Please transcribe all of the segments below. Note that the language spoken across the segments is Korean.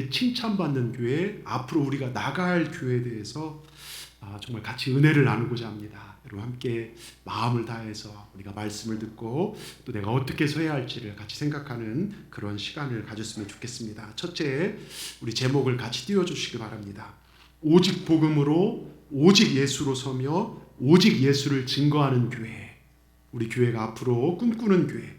칭찬받는 교회, 앞으로 우리가 나갈 교회에 대해서 정말 같이 은혜를 나누고자 합니다. 여러분 함께 마음을 다해서 우리가 말씀을 듣고 또 내가 어떻게 서야 할지를 같이 생각하는 그런 시간을 가졌으면 좋겠습니다. 첫째, 우리 제목을 같이 띄워주시기 바랍니다. 오직 복음으로, 오직 예수로 서며 오직 예수를 증거하는 교회. 우리 교회가 앞으로 꿈꾸는 교회,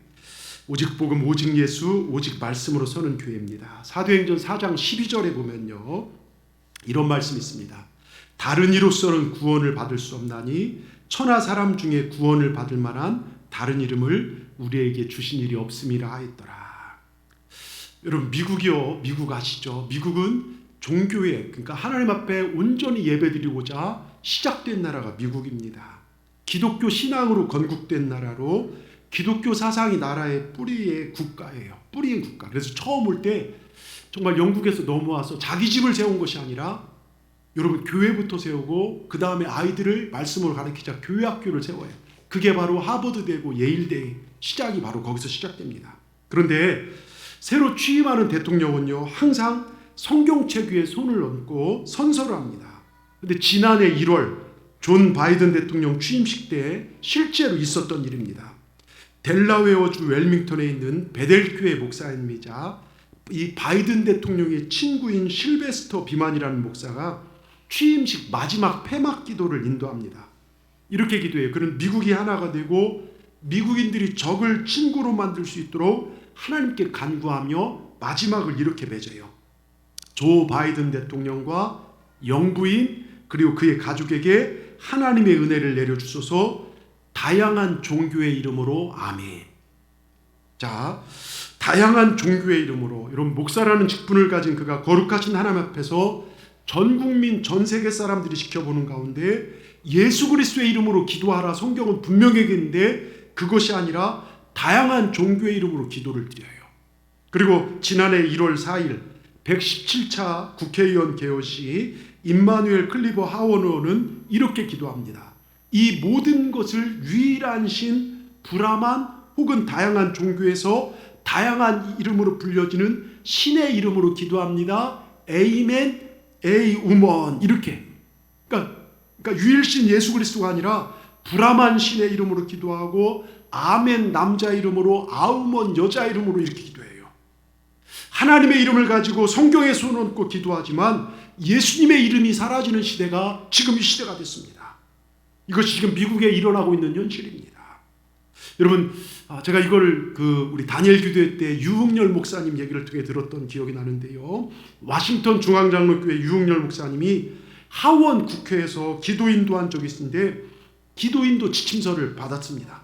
오직 복음, 오직 예수, 오직 말씀으로 서는 교회입니다. 사도행전 4장 12절에 보면요, 이런 말씀이 있습니다. 다른 이로서는 구원을 받을 수 없나니 천하 사람 중에 구원을 받을 만한 다른 이름을 우리에게 주신 일이 없음이라 하였더라. 여러분, 미국이요, 미국 아시죠? 미국은 종교에, 그러니까 하나님 앞에 온전히 예배드리고자 시작된 나라가 미국입니다. 기독교 신앙으로 건국된 나라로 기독교 사상이 나라의 뿌리의 국가예요. 뿌리인 국가. 그래서 처음 올 때 정말 영국에서 넘어와서 자기 집을 세운 것이 아니라 여러분 교회부터 세우고 그 다음에 아이들을 말씀으로 가르치자 교회 학교를 세워요. 그게 바로 하버드대고 예일대의 시작이 바로 거기서 시작됩니다. 그런데 새로 취임하는 대통령은요, 항상 성경책 위에 손을 얹고 선서를 합니다. 그런데 지난해 1월 존 바이든 대통령 취임식 때 실제로 있었던 일입니다. 델라웨어주 웰밍턴에 있는 베델교회 목사님이자 이 바이든 대통령의 친구인 실베스터 비만이라는 목사가 취임식 마지막 폐막 기도를 인도합니다. 이렇게 기도해요. 그는 미국이 하나가 되고 미국인들이 적을 친구로 만들 수 있도록 하나님께 간구하며 마지막을 이렇게 맺어요. 조 바이든 대통령과 영부인 그리고 그의 가족에게 하나님의 은혜를 내려주소서, 다양한 종교의 이름으로 아멘. 자, 다양한 종교의 이름으로, 여러분 목사라는 직분을 가진 그가 거룩하신 하나님 앞에서 전 국민, 전 세계 사람들이 지켜보는 가운데 예수 그리스도의 이름으로 기도하라 성경은 분명히 얘기했는데 그것이 아니라 다양한 종교의 이름으로 기도를 드려요. 그리고 지난해 1월 4일 117차 국회의원 개헌시 임마누엘 클리버 하원 의원은 이렇게 기도합니다. 이 모든 것을 유일한 신, 브라만 혹은 다양한 종교에서 다양한 이름으로 불려지는 신의 이름으로 기도합니다. 에이멘, 에이우먼. 이렇게. 그러니까 유일신 예수 그리스도가 아니라 브라만 신의 이름으로 기도하고 아멘 남자 이름으로, 아우먼 여자 이름으로 이렇게 기도해요. 하나님의 이름을 가지고 성경에 손 얹고 기도하지만 예수님의 이름이 사라지는 시대가 지금 이 시대가 됐습니다. 이것이 지금 미국에 일어나고 있는 현실입니다. 여러분, 제가 이걸 우리 다니엘 기도회 때 유흥열 목사님 얘기를 통해 들었던 기억이 나는데요. 워싱턴 중앙장로교회 유흥열 목사님이 하원 국회에서 기도 인도한 적이 있는데 기도 인도 지침서를 받았습니다.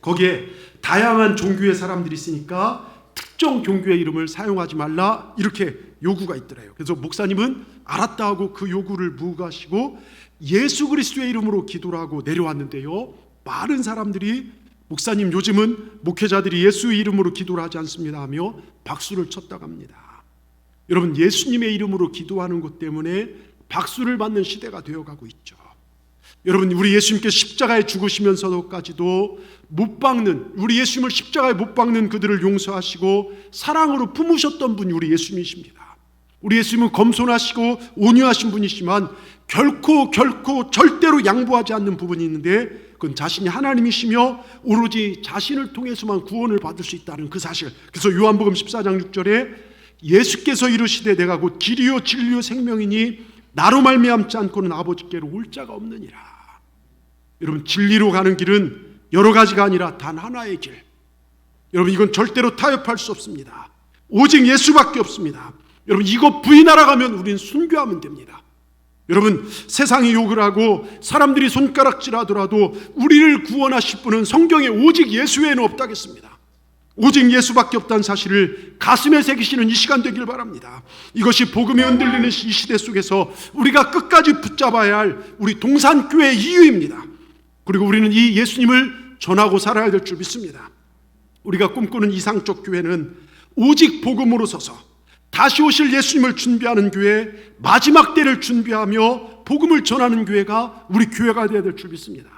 거기에 다양한 종교의 사람들이 있으니까 특정 종교의 이름을 사용하지 말라 이렇게 요구가 있더래요. 그래서 목사님은 알았다 하고 그 요구를 묵과시고 예수 그리스도의 이름으로 기도를 하고 내려왔는데요, 많은 사람들이 목사님 요즘은 목회자들이 예수의 이름으로 기도를 하지 않습니다 하며 박수를 쳤다고 합니다. 여러분, 예수님의 이름으로 기도하는 것 때문에 박수를 받는 시대가 되어가고 있죠. 여러분, 우리 예수님께 십자가에 죽으시면서도까지도 못 박는, 우리 예수님을 십자가에 못 박는 그들을 용서하시고 사랑으로 품으셨던 분이 우리 예수님이십니다. 우리 예수님은 겸손하시고 온유하신 분이시지만 결코 절대로 양보하지 않는 부분이 있는데 그건 자신이 하나님이시며 오로지 자신을 통해서만 구원을 받을 수 있다는 그 사실. 그래서 요한복음 14장 6절에 예수께서 이르시되 내가 곧 길이요 진리요 생명이니 나로 말미암지 않고는 아버지께로 올 자가 없느니라. 여러분, 진리로 가는 길은 여러 가지가 아니라 단 하나의 길. 여러분, 이건 절대로 타협할 수 없습니다. 오직 예수밖에 없습니다. 여러분, 이거 부인하러 가면 우리는 순교하면 됩니다. 여러분, 세상이 욕을 하고 사람들이 손가락질하더라도 우리를 구원하실 분은 성경에 오직 예수 외에는 없다겠습니다. 오직 예수밖에 없다는 사실을 가슴에 새기시는 이 시간 되길 바랍니다. 이것이 복음이 흔들리는 이 시대 속에서 우리가 끝까지 붙잡아야 할 우리 동산교회의 이유입니다. 그리고 우리는 이 예수님을 전하고 살아야 될 줄 믿습니다. 우리가 꿈꾸는 이상적 교회는 오직 복음으로 서서 다시 오실 예수님을 준비하는 교회, 마지막 때를 준비하며 복음을 전하는 교회가 우리 교회가 되어야 될 줄 믿습니다.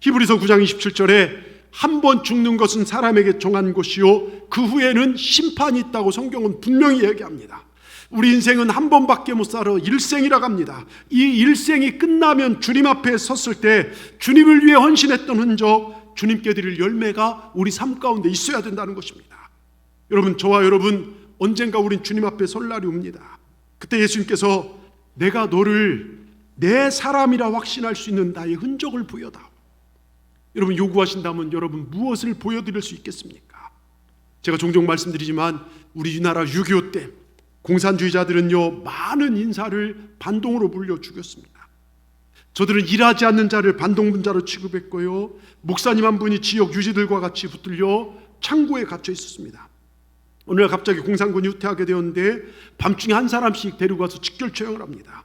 히브리서 9장 27절에 한 번 죽는 것은 사람에게 정한 것이요 그 후에는 심판이 있다고 성경은 분명히 얘기합니다. 우리 인생은 한 번밖에 못 살아 일생이라고 합니다. 이 일생이 끝나면 주님 앞에 섰을 때 주님을 위해 헌신했던 흔적, 주님께 드릴 열매가 우리 삶 가운데 있어야 된다는 것입니다. 여러분, 저와 여러분 언젠가 우린 주님 앞에 설 날이 옵니다. 그때 예수님께서 내가 너를 내 사람이라 확신할 수 있는 나의 흔적을 보여다오. 여러분, 요구하신다면 여러분 무엇을 보여드릴 수 있겠습니까? 제가 종종 말씀드리지만 우리나라 6.25 때 공산주의자들은요 많은 인사를 반동으로 물려 죽였습니다. 저들은 일하지 않는 자를 반동분자로 취급했고요, 목사님 한 분이 지역 유지들과 같이 붙들려 창고에 갇혀 있었습니다. 어느 날 갑자기 공산군이 후퇴하게 되었는데 밤중에 한 사람씩 데리고 가서 직결 처형을 합니다.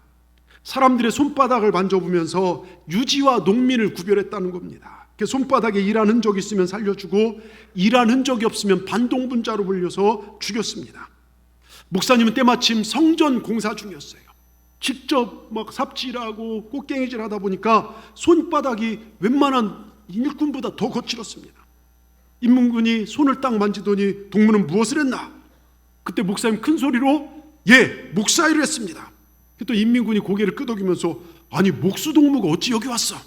사람들의 손바닥을 만져보면서 유지와 농민을 구별했다는 겁니다. 손바닥에 일한 흔적이 있으면 살려주고 일한 흔적이 없으면 반동분자로 불려서 죽였습니다. 목사님은 때마침 성전 공사 중이었어요. 직접 막 삽질하고 꽃갱이질 하다 보니까 손바닥이 웬만한 일꾼보다 더 거칠었습니다. 인문군이 손을 딱 만지더니 동무는 무엇을 했나? 그때 목사님 큰 소리로 목사일을 했습니다. 또 인민군이 고개를 끄덕이면서 아니 목수동무가 어찌 여기 왔어?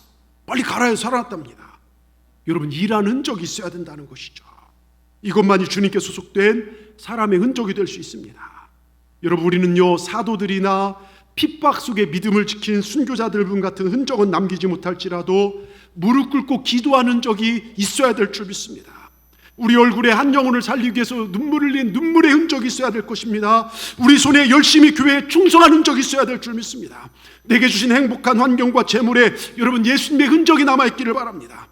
빨리 가라 해서 살아났답니다. 여러분, 일한 흔적이 있어야 된다는 것이죠. 이것만이 주님께 소속된 사람의 흔적이 될 수 있습니다. 여러분, 우리는요 사도들이나 핍박 속에 믿음을 지킨 순교자들 분 같은 흔적은 남기지 못할지라도 무릎 꿇고 기도하는 적이 있어야 될 줄 믿습니다. 우리 얼굴에 한 영혼을 살리기 위해서 눈물을 흘린 눈물의 흔적이 있어야 될 것입니다. 우리 손에 열심히 교회에 충성한 흔적이 있어야 될 줄 믿습니다. 내게 주신 행복한 환경과 재물에 여러분 예수님의 흔적이 남아있기를 바랍니다.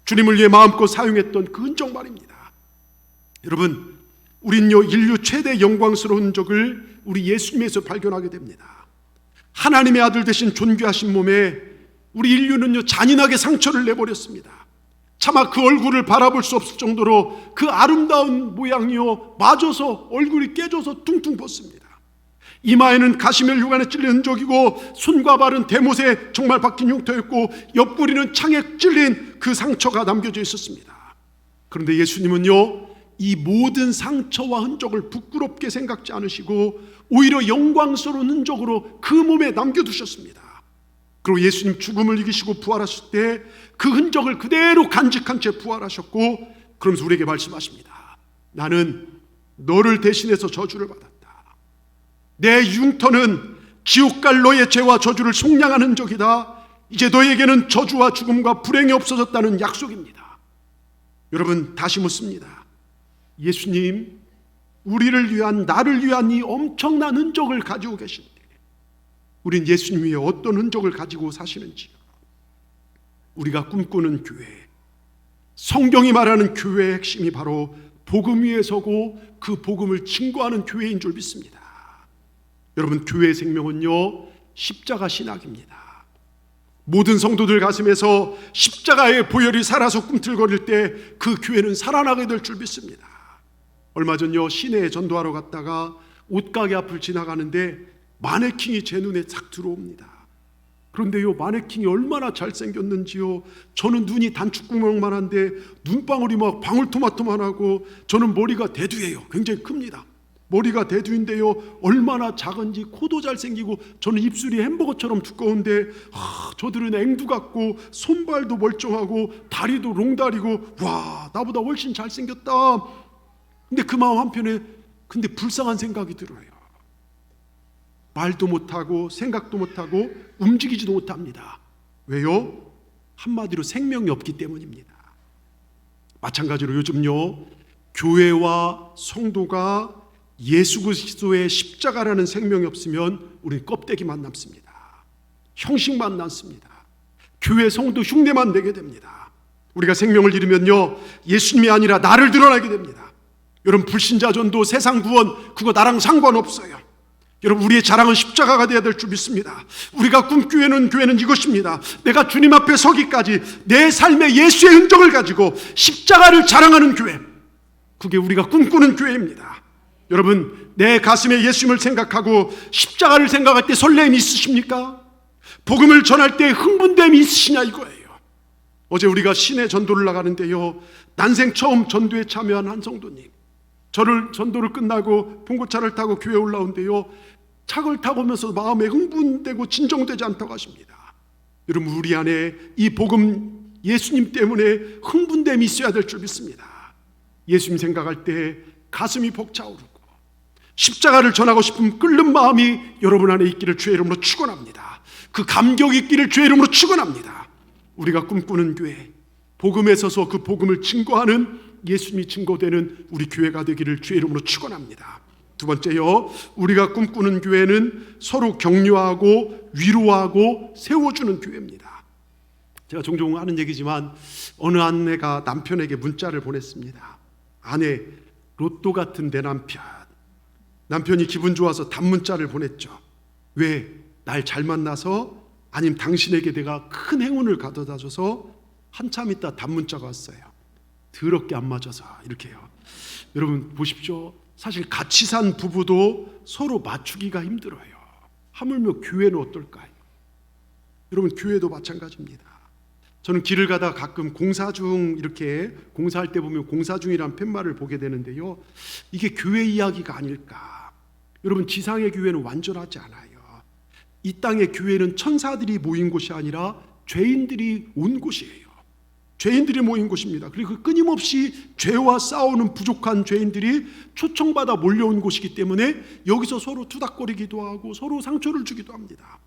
주님을 위해 마음껏 사용했던 그 흔적 말입니다. 여러분, 우린요 인류 최대 영광스러운 흔적을 우리 예수님에서 발견하게 됩니다. 하나님의 아들 되신 존귀하신 몸에 우리 인류는요 잔인하게 상처를 내버렸습니다. 차마 그 얼굴을 바라볼 수 없을 정도로 그 아름다운 모양이요 맞아서 얼굴이 깨져서 퉁퉁 벗습니다. 이마에는 가시멜 흉안에 찔린 흔적이고 손과 발은 대못에 정말 박힌 흉터였고 옆구리는 창에 찔린 그 상처가 남겨져 있었습니다. 그런데 예수님은요 이 모든 상처와 흔적을 부끄럽게 생각지 않으시고 오히려 영광스러운 흔적으로 그 몸에 남겨두셨습니다. 그리고 예수님 죽음을 이기시고 부활하실 때 그 흔적을 그대로 간직한 채 부활하셨고 그러면서 우리에게 말씀하십니다. 나는 너를 대신해서 저주를 받았다. 내 흉터는 지옥 갈 너의 죄와 저주를 속량하는 흔적이다. 이제 너에게는 저주와 죽음과 불행이 없어졌다는 약속입니다. 여러분, 다시 묻습니다. 예수님, 우리를 위한, 나를 위한 이 엄청난 흔적을 가지고 계신데 우린 예수님 위에 어떤 흔적을 가지고 사시는지, 우리가 꿈꾸는 교회, 성경이 말하는 교회의 핵심이 바로 복음 위에 서고 그 복음을 증거하는 교회인 줄 믿습니다. 여러분, 교회의 생명은요 십자가 신학입니다. 모든 성도들 가슴에서 십자가의 보혈이 살아서 꿈틀거릴 때 그 교회는 살아나게 될 줄 믿습니다. 얼마 전요 시내에 전도하러 갔다가 옷가게 앞을 지나가는데 마네킹이 제 눈에 싹 들어옵니다. 그런데요 마네킹이 얼마나 잘생겼는지요, 저는 눈이 단축구멍만 한데 눈방울이 막 방울토마토만 하고 저는 머리가 대두예요. 굉장히 큽니다. 머리가 대두인데요 얼마나 작은지, 코도 잘생기고 저는 입술이 햄버거처럼 두꺼운데 저들은 앵두 같고 손발도 멀쩡하고 다리도 롱다리고 와 나보다 훨씬 잘생겼다. 근데 그 마음 한편에 근데 불쌍한 생각이 들어요. 말도 못하고 생각도 못하고 움직이지도 못합니다. 왜요? 한마디로 생명이 없기 때문입니다. 마찬가지로 요즘요 교회와 성도가 예수 그리스도의 십자가라는 생명이 없으면 우리는 껍데기만 남습니다. 형식만 남습니다. 교회 성도 흉내만 내게 됩니다. 우리가 생명을 잃으면요 예수님이 아니라 나를 드러나게 됩니다. 여러분, 불신자 전도, 세상 구원 그거 나랑 상관없어요. 여러분, 우리의 자랑은 십자가가 되어야 될 줄 믿습니다. 우리가 꿈꾸는 교회는 이것입니다. 내가 주님 앞에 서기까지 내 삶에 예수의 흔적을 가지고 십자가를 자랑하는 교회, 그게 우리가 꿈꾸는 교회입니다. 여러분, 내 가슴에 예수님을 생각하고 십자가를 생각할 때 설렘이 있으십니까? 복음을 전할 때 흥분됨이 있으시냐 이거예요. 어제 우리가 시내 전도를 나가는데요 난생 처음 전도에 참여한 한 성도님, 저를 전도를 끝나고 봉고차를 타고 교회에 올라오는데요 차를 타고면서 마음에 흥분되고 진정되지 않다고 하십니다. 여러분, 우리 안에 이 복음 예수님 때문에 흥분됨이 있어야 될 줄 믿습니다. 예수님 생각할 때 가슴이 벅차오르고 십자가를 전하고 싶은 끓는 마음이 여러분 안에 있기를 주의 이름으로 축원합니다. 그 감격이 있기를 주의 이름으로 축원합니다. 우리가 꿈꾸는 교회, 복음에 서서 그 복음을 증거하는, 예수님이 증거되는 우리 교회가 되기를 주의 이름으로 축원합니다. 두 번째요, 우리가 꿈꾸는 교회는 서로 격려하고 위로하고 세워주는 교회입니다. 제가 종종 하는 얘기지만 어느 아내가 남편에게 문자를 보냈습니다. 아내, 로또 같은 내 남편. 남편이 기분 좋아서 단문자를 보냈죠. 왜? 날 잘 만나서? 아니면 당신에게 내가 큰 행운을 가져다 줘서? 한참 있다 단문자가 왔어요. 더럽게 안 맞아서 이렇게요. 여러분 보십시오. 사실 같이 산 부부도 서로 맞추기가 힘들어요. 하물며 교회는 어떨까요? 여러분, 교회도 마찬가지입니다. 저는 길을 가다 가끔 공사 중, 이렇게 공사할 때 보면 공사 중이란 팻말을 보게 되는데요, 이게 교회 이야기가 아닐까. 여러분, 지상의 교회는 완전하지 않아요. 이 땅의 교회는 천사들이 모인 곳이 아니라 죄인들이 온 곳이에요. 죄인들이 모인 곳입니다. 그리고 끊임없이 죄와 싸우는 부족한 죄인들이 초청받아 몰려온 곳이기 때문에 여기서 서로 투닥거리기도 하고 서로 상처를 주기도 합니다.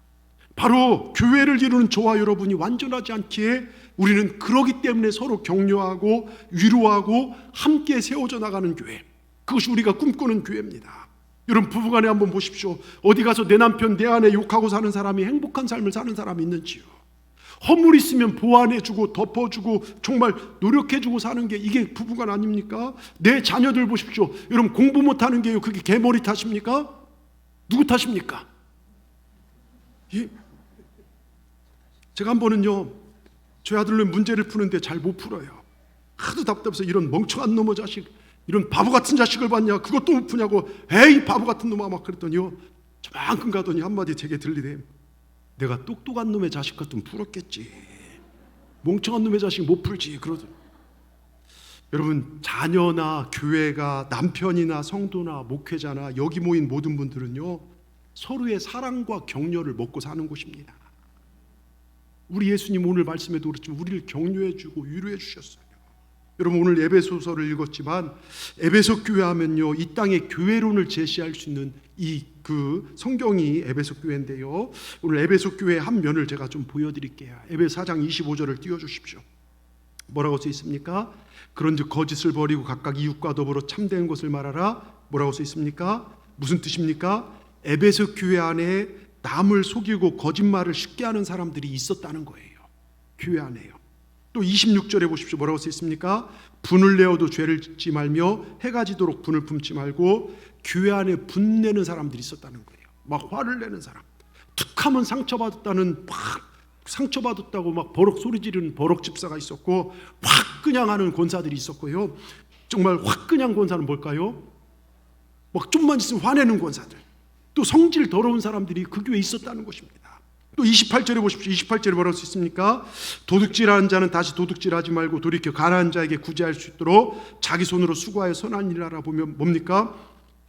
바로 교회를 이루는 저와 여러분이 완전하지 않기에 우리는 그러기 때문에 서로 격려하고 위로하고 함께 세워져 나가는 교회, 그것이 우리가 꿈꾸는 교회입니다. 여러분, 부부간에 한번 보십시오. 어디 가서 내 남편, 내 아내 욕하고 사는 사람이 행복한 삶을 사는 사람이 있는지요? 허물 있으면 보완해주고 덮어주고 정말 노력해주고 사는 게 이게 부부간 아닙니까? 내 자녀들 보십시오. 여러분, 공부 못하는 게요, 그게 개머리 탓입니까? 누구 탓입니까? 예? 제가 한 번은요, 저희 아들로 문제를 푸는데 잘 못 풀어요. 하도 답답해서 이런 멍청한 놈의 자식, 이런 바보 같은 자식을 봤냐, 그것도 못 푸냐고, 에이 바보 같은 놈아 막 그랬더니요, 저만큼 가더니 한마디 제게 들리대. 내가 똑똑한 놈의 자식 같으면 풀었겠지, 멍청한 놈의 자식 못 풀지 그러더니. 여러분, 자녀나 교회가, 남편이나 성도나 목회자나 여기 모인 모든 분들은요, 서로의 사랑과 격려를 먹고 사는 곳입니다. 우리 예수님 오늘 말씀에도 그렇지만 우리를 격려해주고 위로해 주셨어요. 여러분, 오늘 에베소서를 읽었지만 에베소 교회 하면요, 이 땅의 교회론을 제시할 수 있는 그 성경이 에베소 교회인데요, 오늘 에베소 교회의 한 면을 제가 좀 보여드릴게요. 에베소 4장 25절을 띄워주십시오. 뭐라고 써 있습니까? 그런즉 거짓을 버리고 각각 이웃과 더불어 참된 것을 말하라. 뭐라고 써 있습니까? 무슨 뜻입니까? 에베소 교회 안에 남을 속이고 거짓말을 쉽게 하는 사람들이 있었다는 거예요. 교회 안에요. 또 26절에 보십시오. 뭐라고 써 있습니까? 분을 내어도 죄를 짓지 말며 해가 지도록 분을 품지 말고. 교회 안에 분내는 사람들이 있었다는 거예요. 막 화를 내는 사람, 툭하면 상처받았다고 막 버럭 소리 지르는 버럭 집사가 있었고, 확 그냥 하는 권사들이 있었고요. 정말 확 그냥 권사는 뭘까요? 막 좀만 있으면 화내는 권사들, 또 성질 더러운 사람들이 그 교회에 있었다는 것입니다. 또 28절에 보십시오. 28절에 뭐라고 써 있습니까? 도둑질하는 자는 다시 도둑질하지 말고 돌이켜 가난한 자에게 구제할 수 있도록 자기 손으로 수고하여 선한 일을 하라. 보면 뭡니까?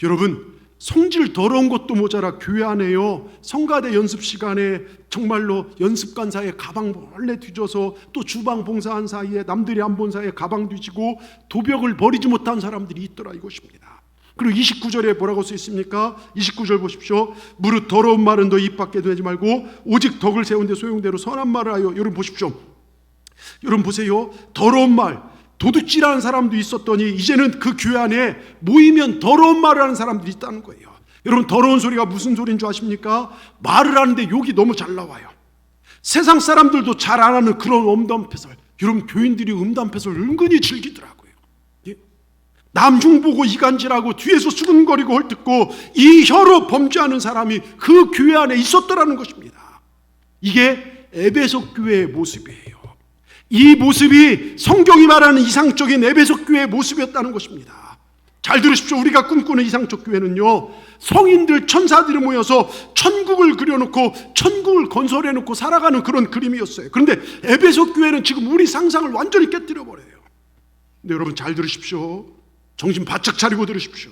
여러분, 성질 더러운 것도 모자라 교회 안에요, 성가대 연습 시간에 정말로 연습관 사이에 가방 몰래 뒤져서 또 주방 봉사한 사이에 남들이 안 본 사이에 가방 뒤지고 도벽을 버리지 못한 사람들이 있더라 이것입니다. 그리고 29절에 뭐라고 써 있습니까? 29절 보십시오. 무릇 더러운 말은 너 입 밖에 내지 말고 오직 덕을 세운 데 소용대로 선한 말을 하여. 여러분 보십시오. 여러분 보세요. 더러운 말, 도둑질하는 사람도 있었더니 이제는 그 교회 안에 모이면 더러운 말을 하는 사람들이 있다는 거예요. 여러분, 더러운 소리가 무슨 소리인 줄 아십니까? 말을 하는데 욕이 너무 잘 나와요. 세상 사람들도 잘 안 하는 그런 음담패설. 여러분, 교인들이 음담패설 은근히 즐기더라고요. 남 흉보고 이간질하고 뒤에서 수근거리고 헐뜯고 이 혀로 범죄하는 사람이 그 교회 안에 있었더라는 것입니다. 이게 에베소 교회의 모습이에요. 이 모습이 성경이 말하는 이상적인 에베소 교회의 모습이었다는 것입니다. 잘 들으십시오. 우리가 꿈꾸는 이상적 교회는요, 성인들, 천사들이 모여서 천국을 그려놓고 천국을 건설해놓고 살아가는 그런 그림이었어요. 그런데 에베소 교회는 지금 우리 상상을 완전히 깨뜨려버려요. 근데 여러분 잘 들으십시오. 정신 바짝 차리고 들으십시오.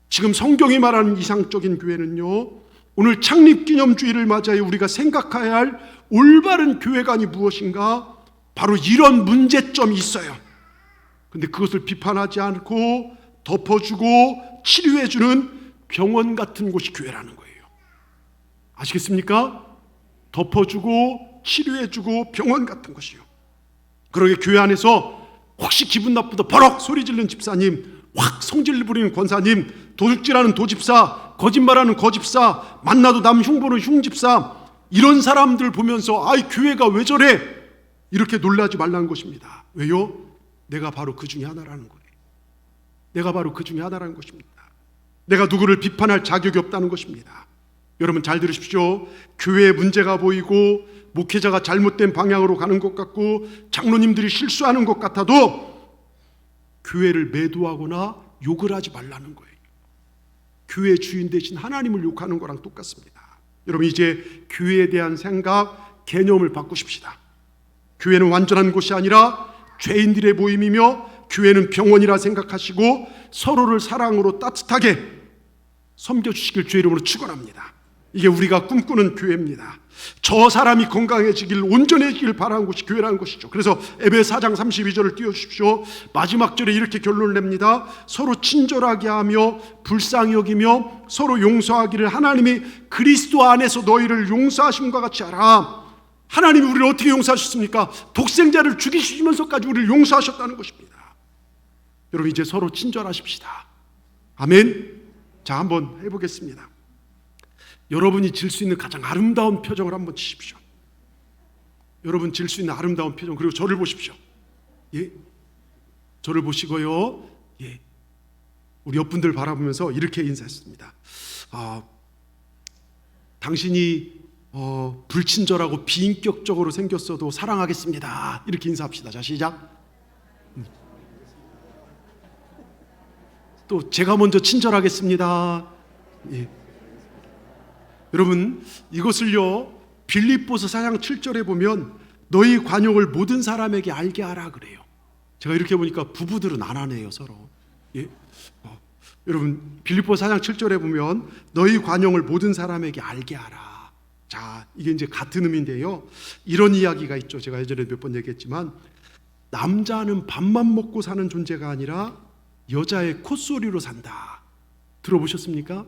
지금 성경이 말하는 이상적인 교회는요, 오늘 창립기념주의를 맞이하여 우리가 생각해야 할 올바른 교회관이 무엇인가? 바로 이런 문제점이 있어요. 근데 그것을 비판하지 않고 덮어주고 치료해주는 병원 같은 곳이 교회라는 거예요. 아시겠습니까? 덮어주고 치료해주고 병원 같은 것이요. 그러게 교회 안에서 혹시 기분 나쁘다 버럭 소리 지르는 집사님, 확 성질 부리는 권사님, 도둑질하는 도집사, 거짓말하는 거집사, 만나도 남 흉보는 흉집사, 이런 사람들 보면서 아이 교회가 왜 저래? 이렇게 놀라지 말라는 것입니다. 왜요? 내가 바로 그 중에 하나라는 거예요. 내가 바로 그 중에 하나라는 것입니다. 내가 누구를 비판할 자격이 없다는 것입니다. 여러분 잘 들으십시오. 교회에 문제가 보이고 목회자가 잘못된 방향으로 가는 것 같고 장로님들이 실수하는 것 같아도 교회를 매도하거나 욕을 하지 말라는 거예요. 교회 주인 대신 하나님을 욕하는 거랑 똑같습니다. 여러분 이제 교회에 대한 생각, 개념을 바꾸십시다. 교회는 완전한 곳이 아니라 죄인들의 모임이며 교회는 병원이라 생각하시고 서로를 사랑으로 따뜻하게 섬겨주시길 주의 이름으로 축원합니다. 이게 우리가 꿈꾸는 교회입니다. 저 사람이 건강해지길 온전해지길 바라는 것이 교회라는 것이죠. 그래서 에베소 4장 32절을 띄워주십시오. 마지막 절에 이렇게 결론을 냅니다. 서로 친절하게 하며 불쌍히 여기며 서로 용서하기를 하나님이 그리스도 안에서 너희를 용서하심과 같이 하라. 하나님이 우리를 어떻게 용서하셨습니까? 독생자를 죽이시면서까지 우리를 용서하셨다는 것입니다. 여러분 이제 서로 친절하십시다. 아멘. 자, 한번 해보겠습니다. 여러분이 질 수 있는 가장 아름다운 표정을 한번 지십시오. 여러분 질 수 있는 아름다운 표정, 그리고 저를 보십시오. 예, 저를 보시고요. 예, 우리 옆분들 바라보면서 이렇게 인사했습니다. 당신이 불친절하고 비인격적으로 생겼어도 사랑하겠습니다. 이렇게 인사합시다. 자, 시작. 또 제가 먼저 친절하겠습니다. 예. 여러분 이것을요 빌립보서 4장 7절에 보면 너희 관용을 모든 사람에게 알게 하라 그래요. 제가 이렇게 보니까 부부들은 안 하네요 서로. 예? 여러분 빌립보서 4장 7절에 보면 너희 관용을 모든 사람에게 알게 하라. 자, 이게 이제 같은 의미인데요. 이런 이야기가 있죠. 제가 예전에 몇 번 얘기했지만 남자는 밥만 먹고 사는 존재가 아니라 여자의 콧소리로 산다. 들어보셨습니까?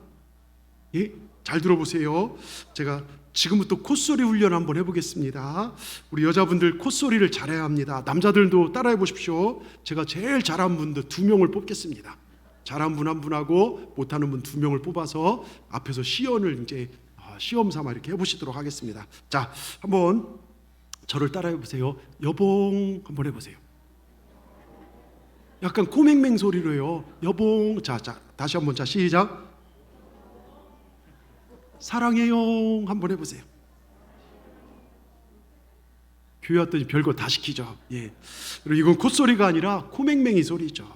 예? 잘 들어보세요. 제가 지금부터 콧소리 훈련 한번 해보겠습니다. 우리 여자분들 콧소리를 잘해야 합니다. 남자들도 따라해 보십시오. 제가 제일 잘하는 분들 2명을 뽑겠습니다. 잘하는 분 한 분하고 못하는 분 2명을 뽑아서 앞에서 시연을 이제 시험 삼아 이렇게 해보시도록 하겠습니다. 자, 한번 저를 따라해 보세요. 여봉 한번 해보세요. 약간 코맹맹 소리로요. 여봉. 자, 다시 한번. 자, 시작. 사랑해요 한번 해보세요. 교회 왔더니 별거 다 시키죠. 예, 이건 콧소리가 아니라 코맹맹이 소리죠.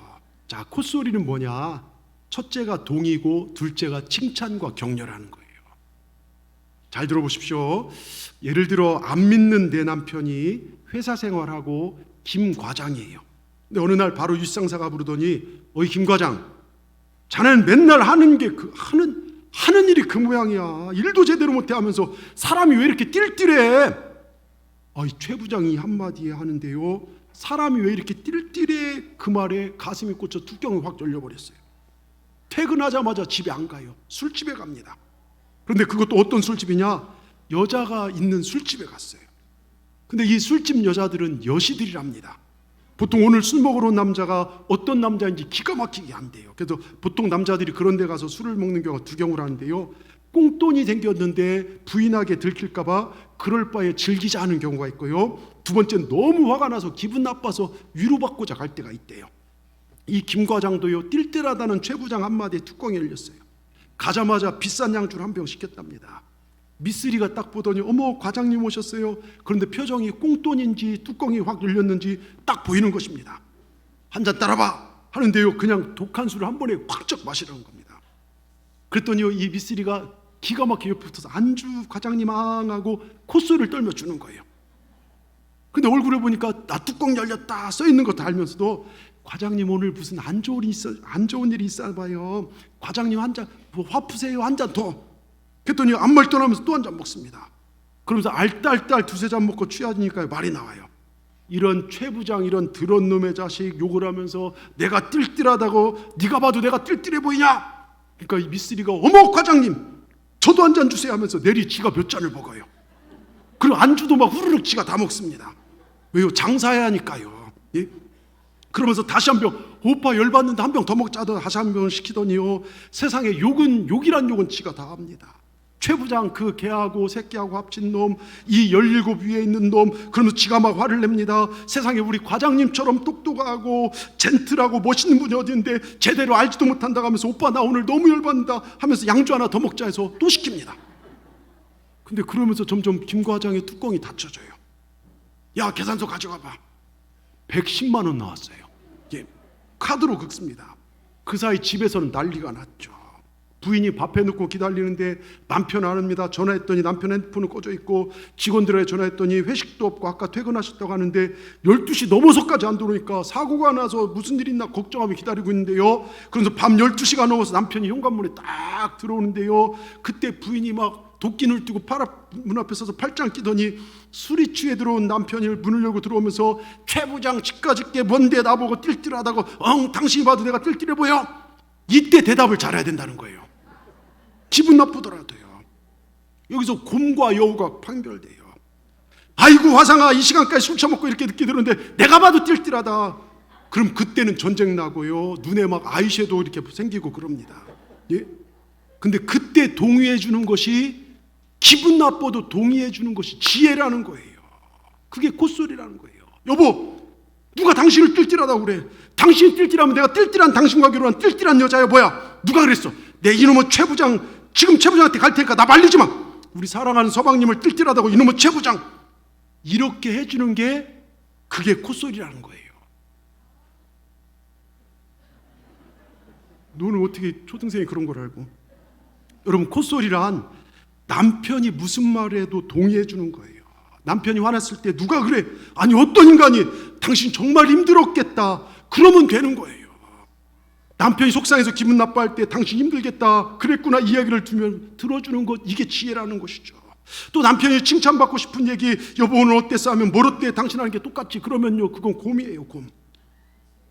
자, 콧소리는 뭐냐? 첫째가 동의고 둘째가 칭찬과 격려라는 거예요. 잘 들어보십시오. 예를 들어 안 믿는 내 남편이 회사 생활하고 김 과장이에요. 근데 어느 날 바로 윗상사가 부르더니 어이 김 과장, 자네는 맨날 하는 게 하는 일이 그 모양이야. 일도 제대로 못해 하면서 사람이 왜 이렇게 띨띨해? 최 부장이 한마디에 하는데요, 사람이 왜 이렇게 띨띨해? 그 말에 가슴이 꽂혀 뚜껑이 확 열려버렸어요. 퇴근하자마자 집에 안 가요. 술집에 갑니다. 그런데 그것도 어떤 술집이냐? 여자가 있는 술집에 갔어요. 근데 이 술집 여자들은 여시들이랍니다. 보통 오늘 술 먹으러 온 남자가 어떤 남자인지 기가 막히게 안 돼요. 그래서 보통 남자들이 그런 데 가서 술을 먹는 경우가 2경우를 하는데요, 꽁돈이 생겼는데 부인에게 들킬까 봐 그럴 바에 즐기지 않은 경우가 있고요, 두 번째는 너무 화가 나서 기분 나빠서 위로받고자 갈 때가 있대요. 이 김 과장도요, 띨띨하다는 최 부장 한마디에 뚜껑이 열렸어요. 가자마자 비싼 양주를 한 병 시켰답니다. 미쓰리가 딱 보더니 어머 과장님 오셨어요. 그런데 표정이 꽁돈인지 뚜껑이 확 열렸는지 딱 보이는 것입니다. 한 잔 따라봐 하는데요, 그냥 독한 술을 한 번에 확쩍 마시라는 겁니다. 그랬더니 이 미쓰리가 기가 막히게 옆에 붙어서 안주 과장님 하고 콧소리를 떨며 주는 거예요. 근데 얼굴에 보니까 나 뚜껑 열렸다 써있는 것도 알면서도 과장님 오늘 무슨 안 좋은 일이 있어 봐요. 과장님 한 잔, 뭐 화 푸세요. 한 잔 더. 그랬더니 아무 말도 안 하면서 또 한 잔 먹습니다. 그러면서 알딸딸 두세 잔 먹고 취하니까 말이 나와요. 이런 최 부장, 이런 더러운 놈의 자식 욕을 하면서 내가 띨띨하다고 네가 봐도 내가 띨띨해 보이냐? 그러니까 이 미쓰리가 어머 과장님 저도 한 잔 주세요 하면서 내리 지가 몇 잔을 먹어요. 그리고 안주도 막 후루룩 지가 다 먹습니다. 왜요? 장사해야 하니까요. 예? 그러면서 다시 한 병, 오빠 열받는데 한 병 더 먹자더 다시 한 병 시키더니요, 세상에 욕이란 욕은 지가 다 합니다. 최 부장 그 개하고 새끼하고 합친 놈, 이 17 위에 있는 놈, 그러면서 지가 막 화를 냅니다. 세상에 우리 과장님처럼 똑똑하고 젠틀하고 멋있는 분이 어디 있는데 제대로 알지도 못한다고 하면서 오빠 나 오늘 너무 열받는다 하면서 양주 하나 더 먹자 해서 또 시킵니다. 근데 그러면서 점점 김 과장의 뚜껑이 닫혀져요. 야 계산서 가져가 봐. 110만 원 나왔어요. 예, 카드로 긁습니다. 그 사이 집에서는 난리가 났죠. 부인이 밥해 놓고 기다리는데 남편 안 옵니다. 전화했더니 남편 핸드폰은 꺼져 있고, 직원들에게 전화했더니 회식도 없고 아까 퇴근하셨다고 하는데 12시 넘어서까지 안 들어오니까 사고가 나서 무슨 일 있나 걱정하며 기다리고 있는데요. 그래서 밤 12시가 넘어서 남편이 현관문에 딱 들어오는데요, 그때 부인이 막 도끼를 띄고 문 앞에 서서 팔짱 끼더니 술이 취해 들어온 남편이 문을 열고 들어오면서 최 부장 집까짓게 뭔데 나보고 띨띨하다고, 당신이 봐도 내가 띨띨해 보여? 이때 대답을 잘해야 된다는 거예요. 기분 나쁘더라도요. 여기서 곰과 여우가 판별돼요. 아이고 화상아 이 시간까지 술 처먹고 이렇게 늦게 들었는데 내가 봐도 띨띨하다. 그럼 그때는 전쟁 나고요, 눈에 막 아이섀도우 이렇게 생기고 그럽니다. 예? 근데 그때 동의해 주는 것이, 기분 나빠도 동의해 주는 것이 지혜라는 거예요. 그게 콧소리라는 거예요. 여보 누가 당신을 띨띨하다고 그래? 당신이 띨띨하면 내가 띨띨한 당신과 결혼한 띨띨한 여자야 뭐야? 누가 그랬어? 내 이놈의 최 부장 지금 최 부장한테 갈 테니까 나 말리지 마. 우리 사랑하는 서방님을 띨띨하다고 이놈의 최 부장. 이렇게 해주는 게 그게 콧소리라는 거예요. 너는 어떻게 초등생이 그런 걸 알고? 여러분 콧소리란 남편이 무슨 말을 해도 동의해 주는 거예요. 남편이 화났을 때 누가 그래? 아니 어떤 인간이 당신 정말 힘들었겠다 그러면 되는 거예요. 남편이 속상해서 기분 나빠할 때 당신 힘들겠다 그랬구나 이야기를 들어주는 것, 이게 지혜라는 것이죠. 또 남편이 칭찬받고 싶은 얘기, 여보 오늘 어땠어 하면 뭘 어때? 당신 하는 게 똑같지 그러면요, 그건 곰이에요. 곰.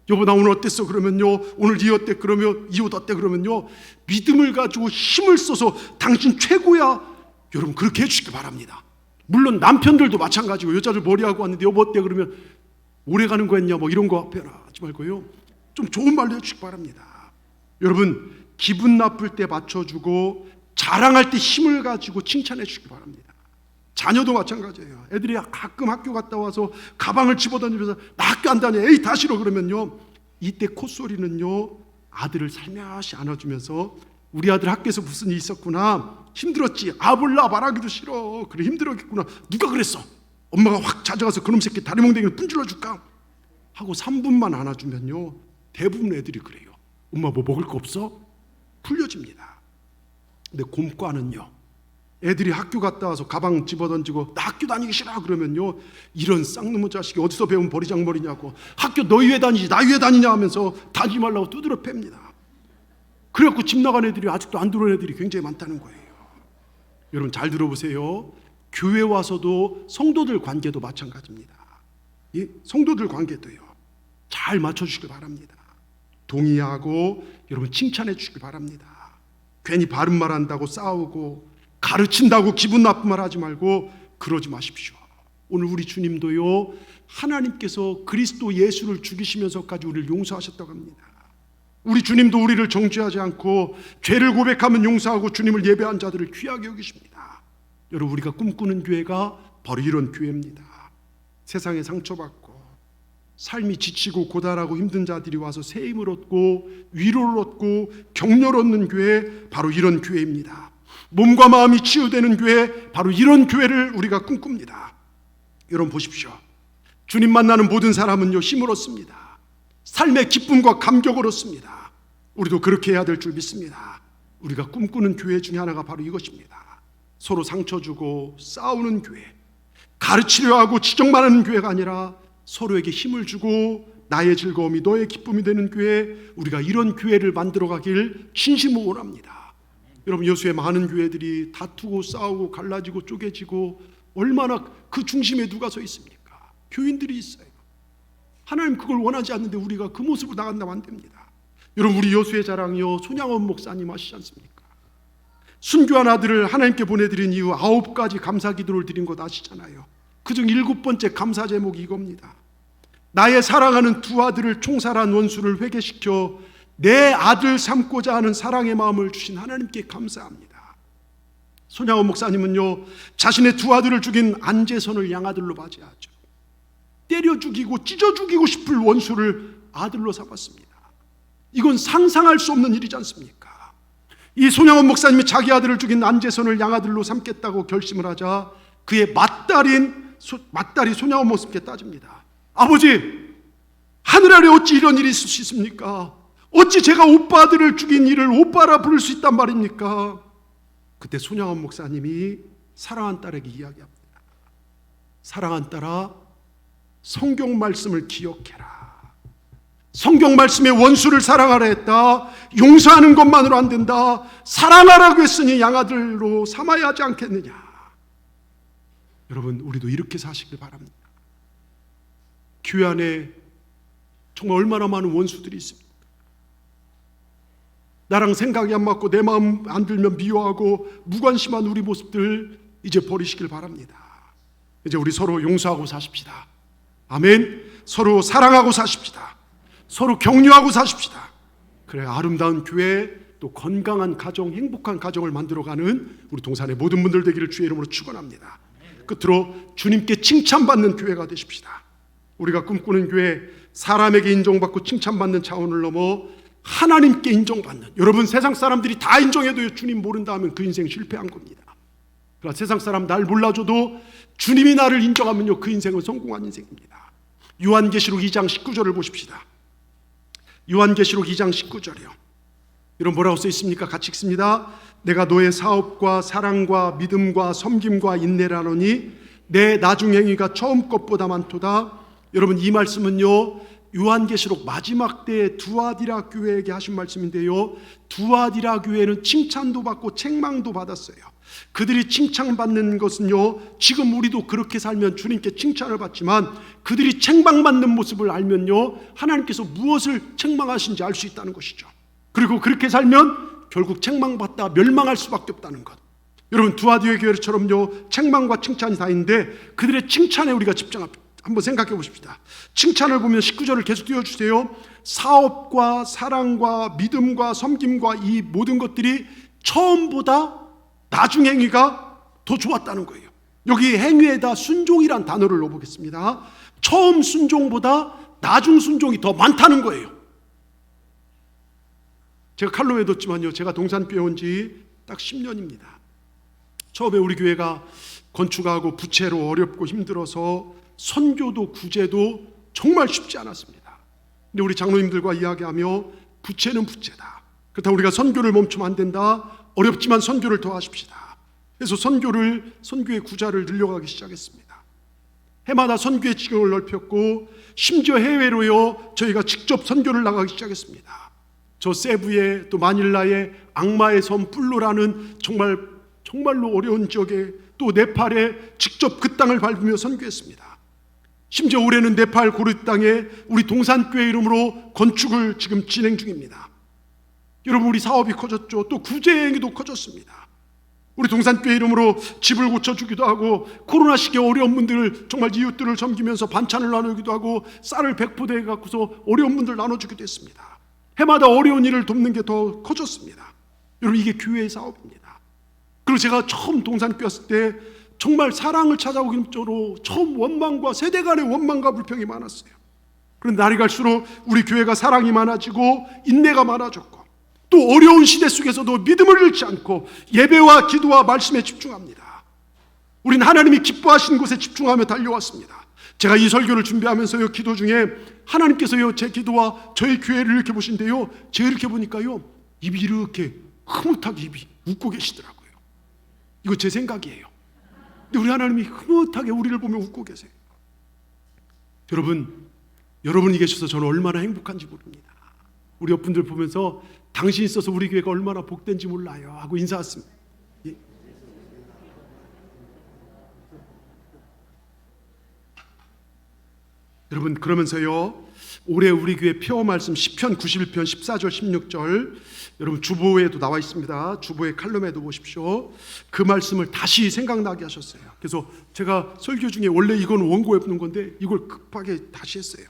여보 나 오늘 어땠어? 그러면요, 오늘 이 어때? 그러면 이 옷 어때? 그러면요, 믿음을 가지고 힘을 써서 당신 최고야, 여러분 그렇게 해주시기 바랍니다. 물론 남편들도 마찬가지고, 여자들 머리하고 왔는데 여보 어때? 그러면 오래 가는 거 했냐 뭐 이런 거 하지 말고요, 좀 좋은 말로 해주시기 바랍니다. 여러분 기분 나쁠 때 맞춰주고 자랑할 때 힘을 가지고 칭찬해 주시기 바랍니다. 자녀도 마찬가지예요. 애들이 가끔 학교 갔다 와서 가방을 집어던지면서 나 학교 안 다녀 에이 다 싫어 그러면요, 이때 콧소리는요 아들을 살며시 안아주면서 우리 아들 학교에서 무슨 일이 있었구나, 힘들었지? 아 몰라 말하기도 싫어. 그래 힘들었겠구나. 누가 그랬어? 엄마가 확 찾아가서 그놈 새끼 다리몽댕이를 분질러 줄까? 하고 3분만 안아주면요, 대부분 애들이 그래요. 엄마 뭐 먹을 거 없어? 풀려집니다. 근데 곰과는요, 애들이 학교 갔다 와서 가방 집어던지고 나 학교 다니기 싫어 그러면요, 이런 쌍놈의 자식이 어디서 배운 버리장머리냐고, 학교 너희 왜 다니지 나 왜 다니냐 하면서 다니지 말라고 두드려 팹니다. 그래갖고 집 나간 애들이 아직도 안 들어온 애들이 굉장히 많다는 거예요. 여러분 잘 들어보세요. 교회 와서도 성도들 관계도 마찬가지입니다. 이 성도들 관계도요, 잘 맞춰주시길 바랍니다. 동의하고 여러분 칭찬해 주시길 바랍니다. 괜히 바른 말 한다고 싸우고 가르친다고 기분 나쁜 말 하지 말고 그러지 마십시오. 오늘 우리 주님도요, 하나님께서 그리스도 예수를 죽이시면서까지 우리를 용서하셨다고 합니다. 우리 주님도 우리를 정죄하지 않고 죄를 고백하면 용서하고 주님을 예배한 자들을 귀하게 여기십니다. 여러분 우리가 꿈꾸는 교회가 바로 이런 교회입니다. 세상에 상처받고 삶이 지치고 고달하고 힘든 자들이 와서 새 힘을 얻고 위로를 얻고 격려를 얻는 교회, 바로 이런 교회입니다. 몸과 마음이 치유되는 교회, 바로 이런 교회를 우리가 꿈꿉니다. 여러분 보십시오. 주님 만나는 모든 사람은요 힘을 얻습니다. 삶의 기쁨과 감격을 얻습니다. 우리도 그렇게 해야 될 줄 믿습니다. 우리가 꿈꾸는 교회 중에 하나가 바로 이것입니다. 서로 상처 주고 싸우는 교회, 가르치려 하고 지적만 하는 교회가 아니라 서로에게 힘을 주고 나의 즐거움이 너의 기쁨이 되는 교회, 우리가 이런 교회를 만들어 가길 진심으로 원합니다. 여러분, 여수의 많은 교회들이 다투고 싸우고 갈라지고 쪼개지고 얼마나 그 중심에 누가 서 있습니까? 교인들이 있어요. 하나님 그걸 원하지 않는데 우리가 그 모습으로 나간다면 안 됩니다. 여러분, 우리 여수의 자랑이요, 손양원 목사님 아시지 않습니까? 순교한 아들을 하나님께 보내드린 이후 9가지 감사기도를 드린 것 아시잖아요. 그중 7번째 감사 제목이 이겁니다. 나의 사랑하는 두 아들을 총살한 원수를 회개시켜 내 아들 삼고자 하는 사랑의 마음을 주신 하나님께 감사합니다. 손양원 목사님은요, 자신의 두 아들을 죽인 안재선을 양아들로 맞이하죠. 때려 죽이고 찢어 죽이고 싶을 원수를 아들로 삼았습니다. 이건 상상할 수 없는 일이지 않습니까? 이 손양원 목사님이 자기 아들을 죽인 안재선을 양아들로 삼겠다고 결심을 하자 그의 맏딸이 손양원 목사님께 따집니다. 아버지, 하늘 아래 어찌 이런 일이 있을 수 있습니까? 어찌 제가 오빠 아들을 죽인 일을 오빠라 부를 수 있단 말입니까? 그때 손양원 목사님이 사랑한 딸에게 이야기합니다. 사랑한 딸아, 성경 말씀을 기억해라. 성경 말씀에 원수를 사랑하라 했다. 용서하는 것만으로 안 된다. 사랑하라고 했으니 양아들로 삼아야 하지 않겠느냐. 여러분, 우리도 이렇게 사시길 바랍니다. 교회 안에 정말 얼마나 많은 원수들이 있습니까? 나랑 생각이 안 맞고 내 마음 안 들면 미워하고 무관심한 우리 모습들 이제 버리시길 바랍니다. 이제 우리 서로 용서하고 사십시다. 아멘. 서로 사랑하고 사십시다. 서로 격려하고 사십시다. 그래 아름다운 교회, 또 건강한 가정, 행복한 가정을 만들어가는 우리 동산의 모든 분들 되기를 주의 이름으로 축원합니다. 끝으로 주님께 칭찬받는 교회가 되십시다. 우리가 꿈꾸는 교회, 사람에게 인정받고 칭찬받는 차원을 넘어 하나님께 인정받는, 여러분 세상 사람들이 다 인정해도 주님 모른다 하면 그 인생 실패한 겁니다. 그러나 세상 사람 날 몰라줘도 주님이 나를 인정하면요, 그 인생은 성공한 인생입니다. 요한계시록 2장 19절을 보십시다. 요한계시록 2장 19절이요. 이런 뭐라고 써 있습니까? 같이 읽습니다. 내가 너의 사업과 사랑과 믿음과 섬김과 인내를 하노니 내 나중 행위가 처음 것보다 많도다. 여러분, 이 말씀은요, 요한계시록 마지막 때의 두아디라 교회에게 하신 말씀인데요, 두아디라 교회는 칭찬도 받고 책망도 받았어요. 그들이 칭찬받는 것은요, 지금 우리도 그렇게 살면 주님께 칭찬을 받지만 그들이 책망받는 모습을 알면요, 하나님께서 무엇을 책망하신지 알 수 있다는 것이죠. 그리고 그렇게 살면 결국 책망받다 멸망할 수밖에 없다는 것. 여러분, 두아디라 교회처럼요, 책망과 칭찬이 다 있는데 그들의 칭찬에 우리가 집중합니다. 한번 생각해 보십시다. 칭찬을 보면 19절을 계속 띄워주세요. 사업과 사랑과 믿음과 섬김과 이 모든 것들이 처음보다 나중 행위가 더 좋았다는 거예요. 여기 행위에다 순종이란 단어를 넣어보겠습니다. 처음 순종보다 나중 순종이 더 많다는 거예요. 제가 칼로 해뒀지만요, 제가 동산교회 온 지 딱 10년입니다. 처음에 우리 교회가 건축하고 부채로 어렵고 힘들어서 선교도 구제도 정말 쉽지 않았습니다. 근데 우리 장로님들과 이야기하며 부채는 부채다. 그렇다고 우리가 선교를 멈추면 안 된다. 어렵지만 선교를 더 하십시다. 그래서 선교의 구자를 늘려가기 시작했습니다. 해마다 선교의 지경을 넓혔고 심지어 해외로요, 저희가 직접 선교를 나가기 시작했습니다. 저 세부에 또 마닐라에 악마의 섬 플로라는 정말로 어려운 지역에, 또 네팔에 직접 그 땅을 밟으며 선교했습니다. 심지어 올해는 네팔 고르 땅에 우리 동산교회 이름으로 건축을 지금 진행 중입니다. 여러분, 우리 사업이 커졌죠. 또 구제행위도 커졌습니다. 우리 동산교회 이름으로 집을 고쳐주기도 하고, 코로나 시기에 어려운 분들, 정말 이웃들을 섬기면서 반찬을 나누기도 하고, 쌀을 100포대 갖고서 어려운 분들 나눠주기도 했습니다. 해마다 어려운 일을 돕는 게 더 커졌습니다. 여러분, 이게 교회의 사업입니다. 그리고 제가 처음 동산교회 왔을 때 정말 사랑을 찾아오기 전으로 처음 원망과 세대 간의 원망과 불평이 많았어요. 그런데 날이 갈수록 우리 교회가 사랑이 많아지고 인내가 많아졌고, 또 어려운 시대 속에서도 믿음을 잃지 않고 예배와 기도와 말씀에 집중합니다. 우리는 하나님이 기뻐하시는 곳에 집중하며 달려왔습니다. 제가 이 설교를 준비하면서요, 기도 중에 하나님께서요, 제 기도와 저희 교회를 이렇게 보신데요, 제가 이렇게 보니까요, 입이 이렇게 흐뭇하게 입이 웃고 계시더라고요. 이거 제 생각이에요. 근데 우리 하나님이 흐뭇하게 우리를 보며 웃고 계세요. 여러분이 계셔서 저는 얼마나 행복한지 모릅니다. 우리 옆분들 보면서 당신이 있어서 우리 교회가 얼마나 복된지 몰라요 하고 인사했습니다. 예? 여러분, 그러면서요, 올해 우리 교회 표어 말씀 시편 91편 14절 16절, 여러분 주보에도 나와 있습니다. 주보의 칼럼에도 보십시오. 그 말씀을 다시 생각나게 하셨어요. 그래서 제가 설교 중에 원래 이건 원고에 없는 건데 이걸 급하게 다시 했어요.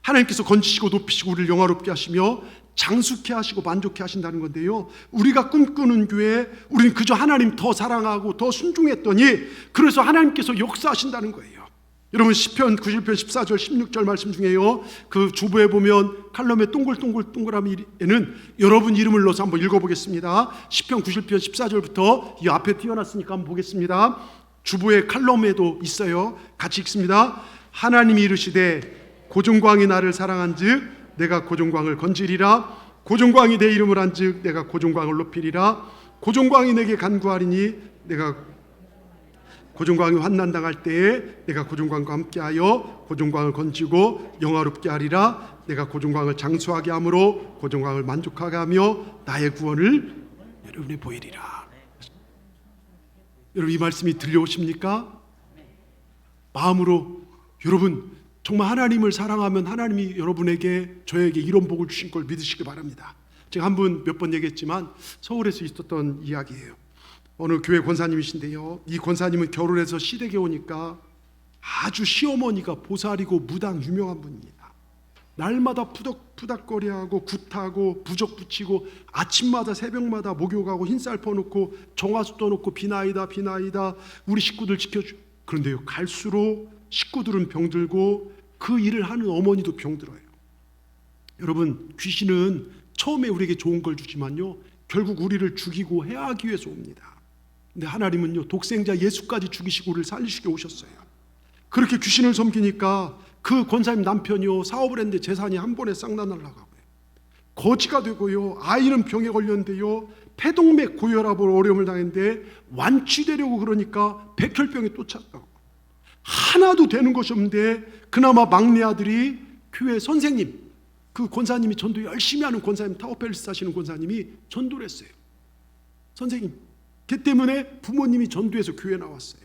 하나님께서 건지시고 높이시고 우리를 영화롭게 하시며 장수케 하시고 만족케 하신다는 건데요, 우리가 꿈꾸는 교회, 우리는 그저 하나님 더 사랑하고 더 순종했더니 그래서 하나님께서 역사하신다는 거예요. 여러분, 시편 91편 14절 16절 말씀 중에요, 그 주보에 보면 칼럼의 동글동글에는 여러분 이름을 넣어서 한번 읽어보겠습니다. 시편 91편 14절부터 이 앞에 띄워놨으니까 한번 보겠습니다. 주보의 칼럼에도 있어요. 같이 읽습니다. 하나님이 이르시되 고종광이 나를 사랑한즉 내가 고종광을 건지리라. 고종광이 내 이름을 한즉 내가 고종광을 높이리라. 고종광이 내게 간구하리니 내가 고종광이 환난당할 때에 내가 고종광과 함께하여 고종광을 건지고 영화롭게 하리라. 내가 고종광을 장수하게 함으로 고종광을 만족하게 하며 나의 구원을 여러분에 보이리라. 여러분, 이 말씀이 들려오십니까? 마음으로 여러분 정말 하나님을 사랑하면 하나님이 여러분에게, 저에게 이런 복을 주신 걸 믿으시기 바랍니다. 제가 몇 번 얘기했지만 서울에서 있었던 이야기예요. 어느 교회 권사님이신데요, 이 권사님은 결혼해서 시댁에 오니까 아주 시어머니가 보살이고 무당 유명한 분입니다. 날마다 푸덕푸덕거리하고 굿하고 부적 붙이고 아침마다 새벽마다 목욕하고 흰쌀 퍼놓고 정화수 떠놓고 비나이다 우리 식구들 지켜주. 그런데요, 갈수록 식구들은 병들고 그 일을 하는 어머니도 병들어요. 여러분, 귀신은 처음에 우리에게 좋은 걸 주지만요, 결국 우리를 죽이고 해하기 위해서 옵니다. 근데 하나님은요, 독생자 예수까지 죽이시고 우리를 살리시게 오셨어요. 그렇게 귀신을 섬기니까 그 권사님 남편이요, 사업을 했는데 재산이 한 번에 싹 날아가고요, 거지가 되고요, 아이는 병에 걸렸는데요, 폐동맥 고혈압으로 어려움을 당했는데 완치되려고 그러니까 백혈병이 또 찼다고. 하나도 되는 것이 없는데 그나마 막내 아들이 교회 선생님, 그 권사님이 전도 열심히 하는 권사님, 타워팰리스 하시는 권사님이 전도를 했어요. 선생님, 걔 때문에 부모님이 전도해서 교회 나왔어요.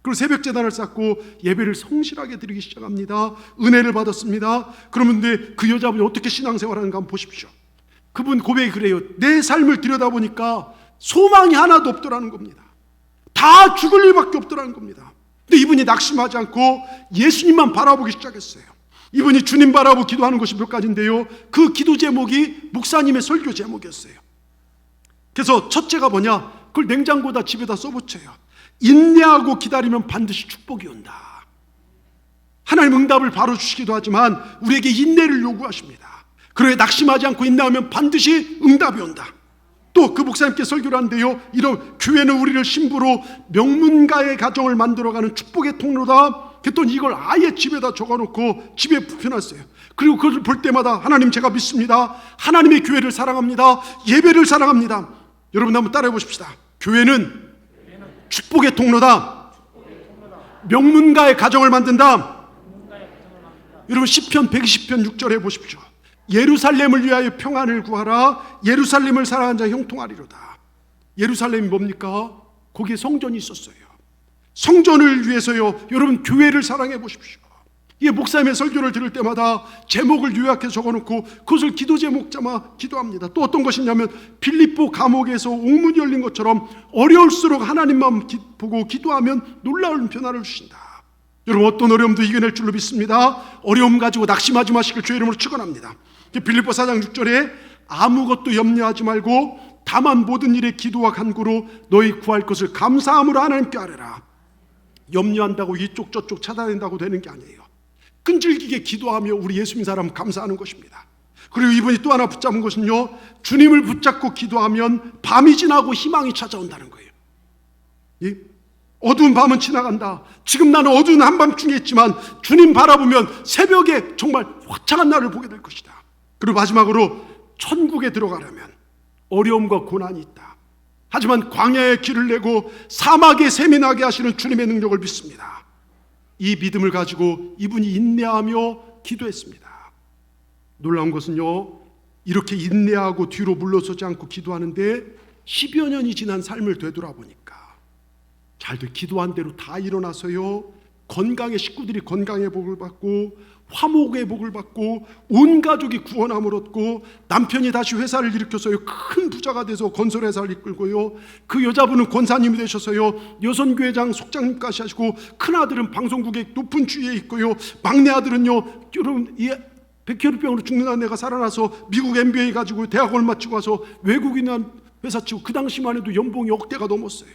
그리고 새벽 제단을 쌓고 예배를 성실하게 드리기 시작합니다. 은혜를 받았습니다. 그러는데 그 여자분이 어떻게 신앙생활하는가 한번 보십시오. 그분 고백이 그래요. 내 삶을 들여다보니까 소망이 하나도 없더라는 겁니다. 다 죽을 일밖에 없더라는 겁니다. 근데 이분이 낙심하지 않고 예수님만 바라보기 시작했어요. 이분이 주님 바라보고 기도하는 것이 몇 가지인데요, 그 기도 제목이 목사님의 설교 제목이었어요. 그래서 첫째가 뭐냐, 그걸 냉장고에다 집에다 써붙여요. 인내하고 기다리면 반드시 축복이 온다. 하나님 응답을 바로 주시기도 하지만 우리에게 인내를 요구하십니다. 그러에 낙심하지 않고 인내하면 반드시 응답이 온다. 또 그 목사님께 설교를 하는데요, 이런 교회는 우리를 신부로 명문가의 가정을 만들어가는 축복의 통로다. 그랬더니 이걸 아예 집에다 적어놓고 집에 붙여놨어요. 그리고 그걸 볼 때마다 하나님, 제가 믿습니다. 하나님의 교회를 사랑합니다. 예배를 사랑합니다. 여러분 한번 따라해 보십시다. 교회는 축복의 통로다. 명문가의 가정을 만든다. 여러분, 시편 120편 6절에 보십시오. 예루살렘을 위하여 평안을 구하라. 예루살렘을 사랑하는 자 형통하리로다. 예루살렘이 뭡니까? 거기에 성전이 있었어요. 성전을 위해서요, 여러분 교회를 사랑해 보십시오. 이 목사님의 설교를 들을 때마다 제목을 요약해서 적어놓고 그것을 기도 제목 삼아 기도합니다. 또 어떤 것이냐면 빌립보 감옥에서 옥문이 열린 것처럼 어려울수록 하나님만 보고 기도하면 놀라운 변화를 주신다. 여러분, 어떤 어려움도 이겨낼 줄로 믿습니다. 어려움 가지고 낙심하지 마시길 주의 이름으로 축원합니다. 빌립보 4장 6절에 아무것도 염려하지 말고 다만 모든 일에 기도와 간구로 너희 구할 것을 감사함으로 하나님께 아뢰라. 염려한다고 이쪽 저쪽 찾아낸다고 되는 게 아니에요. 끈질기게 기도하며 우리 예수님 사람 감사하는 것입니다. 그리고 이분이 또 하나 붙잡은 것은요, 주님을 붙잡고 기도하면 밤이 지나고 희망이 찾아온다는 거예요. 예? 어두운 밤은 지나간다. 지금 나는 어두운 한밤중에 있지만 주님 바라보면 새벽에 정말 화창한 날을 보게 될 것이다. 그리고 마지막으로 천국에 들어가려면 어려움과 고난이 있다. 하지만 광야의 길을 내고 사막에 샘이 나게 하시는 주님의 능력을 믿습니다. 이 믿음을 가지고 이분이 인내하며 기도했습니다. 놀라운 것은요, 이렇게 인내하고 뒤로 물러서지 않고 기도하는데 10여 년이 지난 삶을 되돌아보니까 잘들 기도한 대로 다 일어나서요, 건강의 식구들이 건강의 복을 받고 화목의 복을 받고 온 가족이 구원함을 얻고 남편이 다시 회사를 일으켜서요 큰 부자가 돼서 건설회사를 이끌고요, 그 여자분은 권사님이 되셔서요 여선교회장 속장님까지 하시고, 큰아들은 방송국의 높은 주위에 있고요, 막내 아들은요, 여러분 백혈병으로 죽는 아내가 살아나서 미국 MBA 가지고 대학을 마치고 와서 외국인한 회사 치고 그 당시만 해도 연봉이 억대가 넘었어요.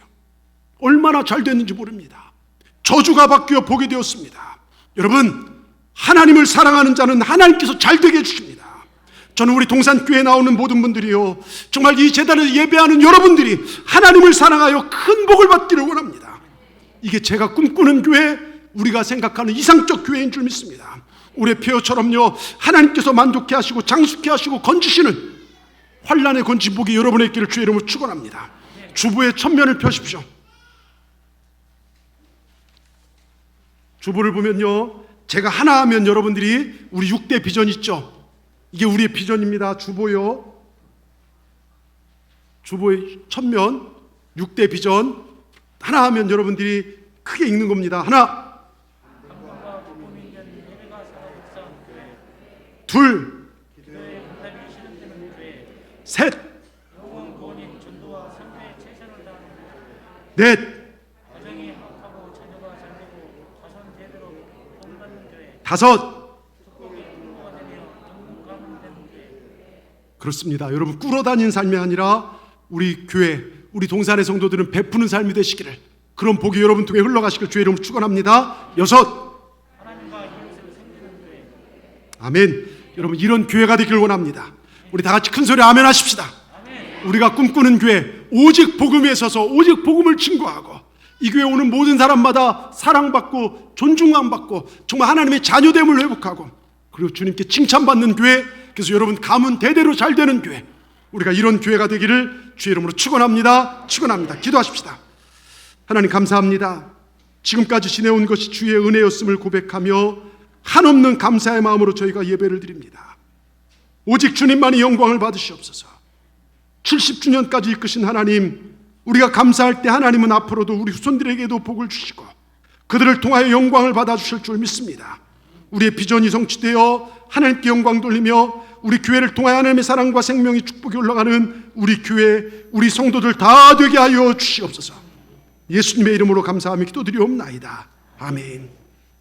얼마나 잘 됐는지 모릅니다. 저주가 바뀌어 보게 되었습니다. 여러분, 하나님을 사랑하는 자는 하나님께서 잘 되게 해주십니다. 저는 우리 동산교회에 나오는 모든 분들이요, 정말 이 제단에서 예배하는 여러분들이 하나님을 사랑하여 큰 복을 받기를 원합니다. 이게 제가 꿈꾸는 교회, 우리가 생각하는 이상적 교회인 줄 믿습니다. 올해 폐허처럼요, 하나님께서 만족해 하시고 장수케 하시고 건지시는 환난의 건지복이 여러분의 있기를 주의 이름으로 축원합니다. 주보의 천면을 펴십시오. 주보를 보면요, 제가 하나 하면 여러분들이 우리 6대 비전 있죠? 이게 우리의 비전입니다. 주보요, 주보의 천면 6대 비전 하나 하면 여러분들이 크게 읽는 겁니다. 하나, 둘, 셋, 넷, 다섯. 그렇습니다. 여러분, 꿇어다니는 삶이 아니라 우리 교회, 우리 동산의 성도들은 베푸는 삶이 되시기를, 그런 복이 여러분 통해 흘러가시길 주의 이름으로 축원합니다. 여섯. 아멘. 여러분, 이런 교회가 되길 원합니다. 우리 다 같이 큰 소리 아멘 하십시다. 우리가 꿈꾸는 교회, 오직 복음에 서서 오직 복음을 증거하고 이 교회에 오는 모든 사람마다 사랑받고 존중함받고 정말 하나님의 자녀됨을 회복하고, 그리고 주님께 칭찬받는 교회, 그래서 여러분 가문 대대로 잘 되는 교회, 우리가 이런 교회가 되기를 주의 이름으로 축원합니다. 축원합니다. 기도하십시다. 하나님 감사합니다. 지금까지 지내온 것이 주의 은혜였음을 고백하며 한없는 감사의 마음으로 저희가 예배를 드립니다. 오직 주님만이 영광을 받으시옵소서. 70주년까지 이끄신 하나님, 우리가 감사할 때 하나님은 앞으로도 우리 후손들에게도 복을 주시고 그들을 통하여 영광을 받아주실 줄 믿습니다. 우리의 비전이 성취되어 하나님께 영광 돌리며 우리 교회를 통하여 하나님의 사랑과 생명이 축복이 올라가는 우리 교회, 우리 성도들 다 되게 하여 주시옵소서. 예수님의 이름으로 감사하며 기도드리옵나이다. 아멘.